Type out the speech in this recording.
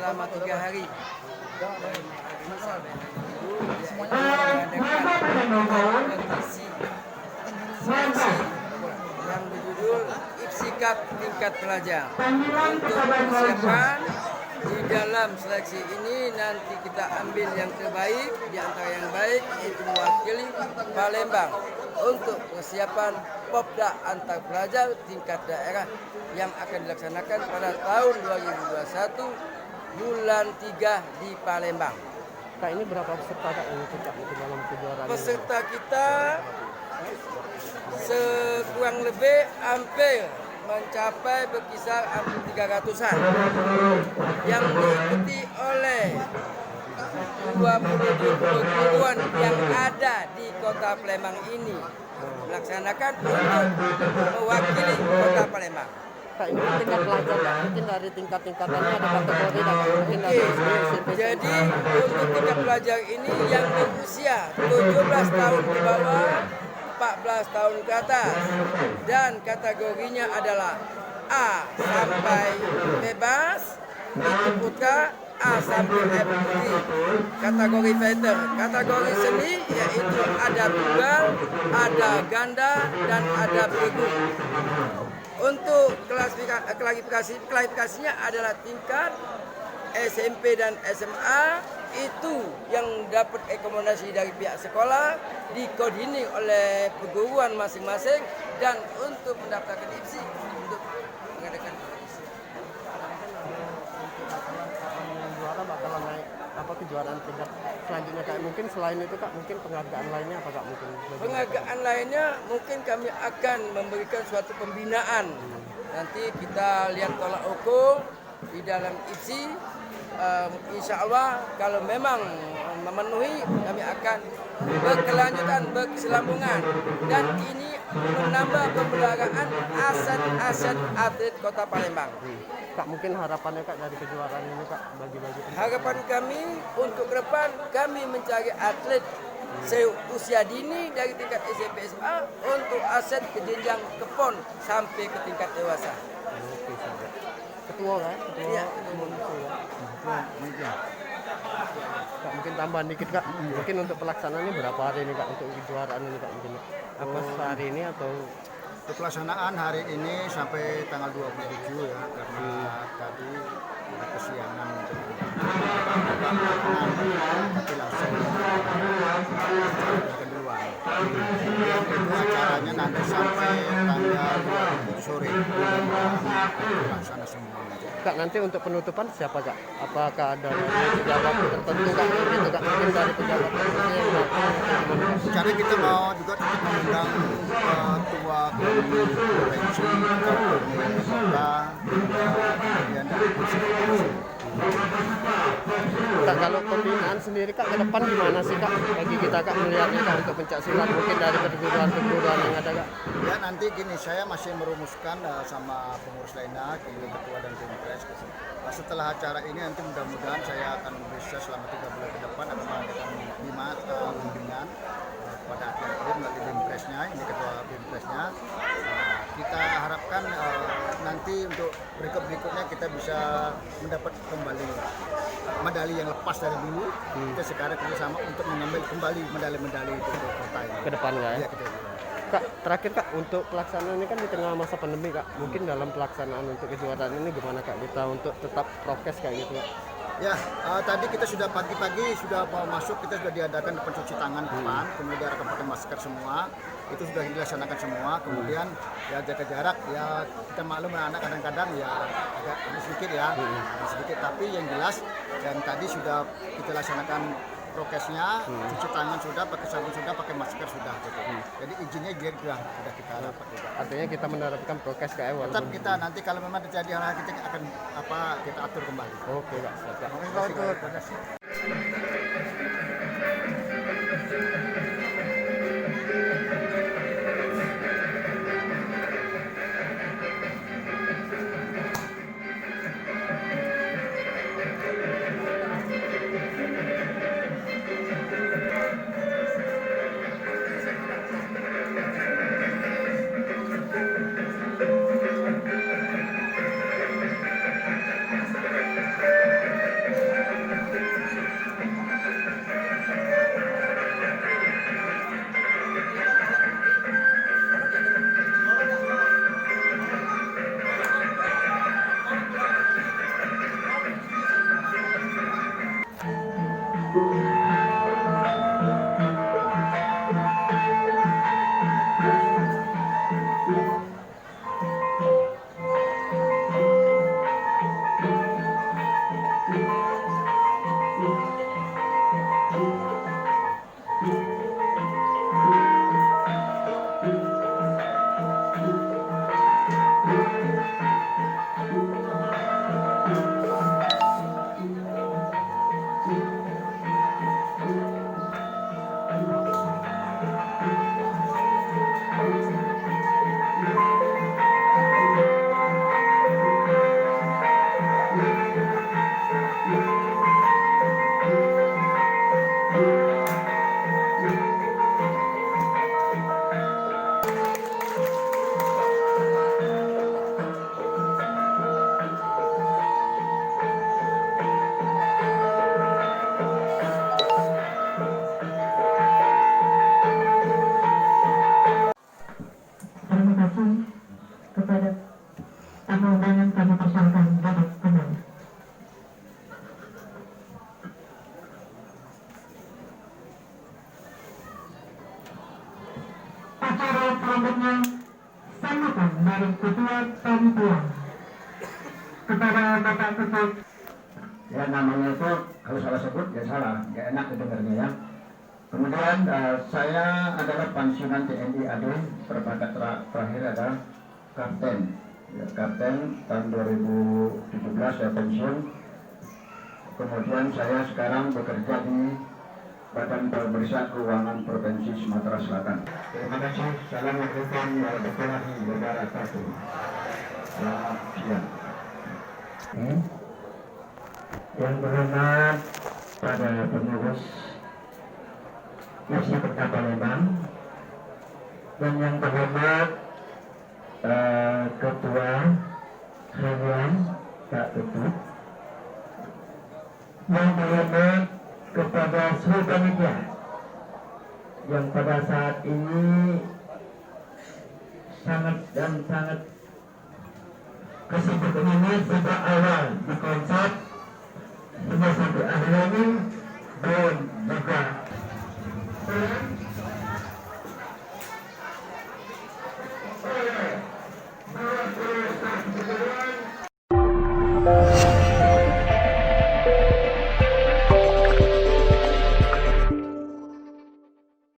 selama 3 hari. Dari pagi sampai minggu, yaitu mengadakan kompetisi seleksi yang berjudul IPSI Cup tingkat pelajar. Untuk persiapan di dalam seleksi ini nanti kita ambil yang terbaik, di antara yang baik itu mewakili Palembang untuk persiapan Popda antar pelajar tingkat daerah yang akan dilaksanakan pada tahun 2021 bulan 3 di Palembang. Kak, ini berapa peserta Kak yang ikut Kak di dalam kejuaraan ini? Peserta kita sekurang lebih hampir mencapai berkisar hampir 300-an yang diikuti oleh 20 perguruan yang ada di kota Palembang ini melaksanakan untuk mewakili kota Palembang. Kak, ini kan tingkat pelajar Kak, mungkin dari tingkat-tingkatannya ada kategori Kak, mungkin dari SMP. Jadi untuk tingkat pelajar ini yang berusia 17 tahun ke bawah, 14 tahun ke atas, dan kategorinya adalah A sampai bebas, itu putra, A sampai F putih. Kategori fighter, kategori seni yaitu ada tunggal, ada ganda, dan ada bergu. Untuk klasifikasinya adalah tingkat SMP dan SMA itu yang dapat rekomendasi dari pihak sekolah, dikoordinir oleh perguruan masing-masing, dan untuk mendaftarkan IPSI untuk mengadakan IPSI. Juara bakalan naik apa kejuaraan tingkat selanjutnya Kak, mungkin selain itu Kak, mungkin penghargaan lainnya apa Kak? Mungkin penghargaan lainnya mungkin kami akan memberikan suatu pembinaan. Nanti kita lihat tolak ukur di dalam IPSI. Insya Allah kalau memang memenuhi, kami akan berkelanjutan, berkesinambungan, dan ini menambah pemeliharaan aset-aset atlet kota Palembang. Kak, mungkin harapannya Kak dari kejuaraan ini Kak, bagi-bagi harapan kami untuk ke depan, kami mencari atlet seusia dini dari tingkat SMP SMA untuk aset ke jenjang ke PON sampai ke tingkat dewasa. Oke, sahabat. Ketua kan? Ketua. Iya, Kak, mungkin tambahan dikit Kak. Mungkin untuk pelaksanaannya berapa hari ini Kak untuk kejuaraan ini Kak? Mungkin apa sehari ini atau untuk pelaksanaan hari ini sampai tanggal 27 ya, karena tadi ada kesiangan untuk tapi langsung kedua. Kemudian itu acaranya nanti sampai tanggal 20 sore pelaksana semua. Kak, nanti untuk penutupan siapa Kak? Apakah ada pejabat tertentu Kak? Gitu Kak, mungkin dari pejabat tertentu yang Jadi kita mau juga mengundang ketua provinsi, kota, kemudian dari Kak, kalau pembinaan sendiri Kak ke depan gimana sih Kak bagi kita Kak melihatnya Kak untuk pencak silat mungkin dari perguruan-perguruan yang ada Kak? Ya nanti gini, saya masih merumuskan sama pengurus lainnya, ketua dan Bimpres. Setelah acara ini nanti mudah-mudahan saya akan bisa selama 3 bulan ke depan akan mengadakan 5 bimbingan kepada atlet melalui Bimpresnya, ini ketua Bimpresnya. Kita harapkan nanti untuk berikutnya kita bisa mendapat kembali medali yang lepas dari dulu. Kita sekarang kerjasama untuk mengambil kembali medali-medali itu ke kota ini. Ke depan Kak ya? Ya, Kak, terakhir Kak, untuk pelaksanaan ini kan di tengah masa pandemi Kak, mungkin dalam pelaksanaan untuk kejuaraan ini gimana Kak kita untuk tetap prokes kayak gitu Kak? Ya, tadi kita sudah pagi-pagi sudah mau masuk, kita sudah diadakan pencuci tangan depan, kemudian akan pakai masker semua, itu sudah dilaksanakan semua, kemudian ya jaga jarak, ya kita maklum anak kadang-kadang ya agak sedikit ya, sedikit, tapi yang jelas dan tadi sudah kita laksanakan prokesnya, cuci tangan sudah, pakai sabun sudah, pakai masker sudah gitu. Jadi izinnya sudah kita dapat juga. Artinya kita menerapkan prokes kayak Tetap kita nanti kalau memang terjadi hal-hal kita akan kita atur kembali. Oke Kak, siap. Terima kasih. Selanjutnya, sambutan dari Ketua Panitia. Kepada Bapak Ketua. Ya namanya itu kalau salah sebut ya salah, nggak enak didengarnya ya. Kemudian saya adalah pensiunan TNI AD, berpangkat terakhir adalah kapten. Ya, kapten tahun 2017 saya pensiun. Kemudian saya sekarang bekerja di Badan Pemeriksa Keuangan Provinsi Sumatera Selatan. Terima kasih. Assalamualaikum warahmatullahi wabarakatuh. Selamat siang. Yang berhormat pada pengurus Misi Kota Palembang dan yang berhormat Ketua Harian Pak Ketut, yang berhormat kepada seluruh panitia yang pada saat ini sangat kesibukan ini sejak awal di konsep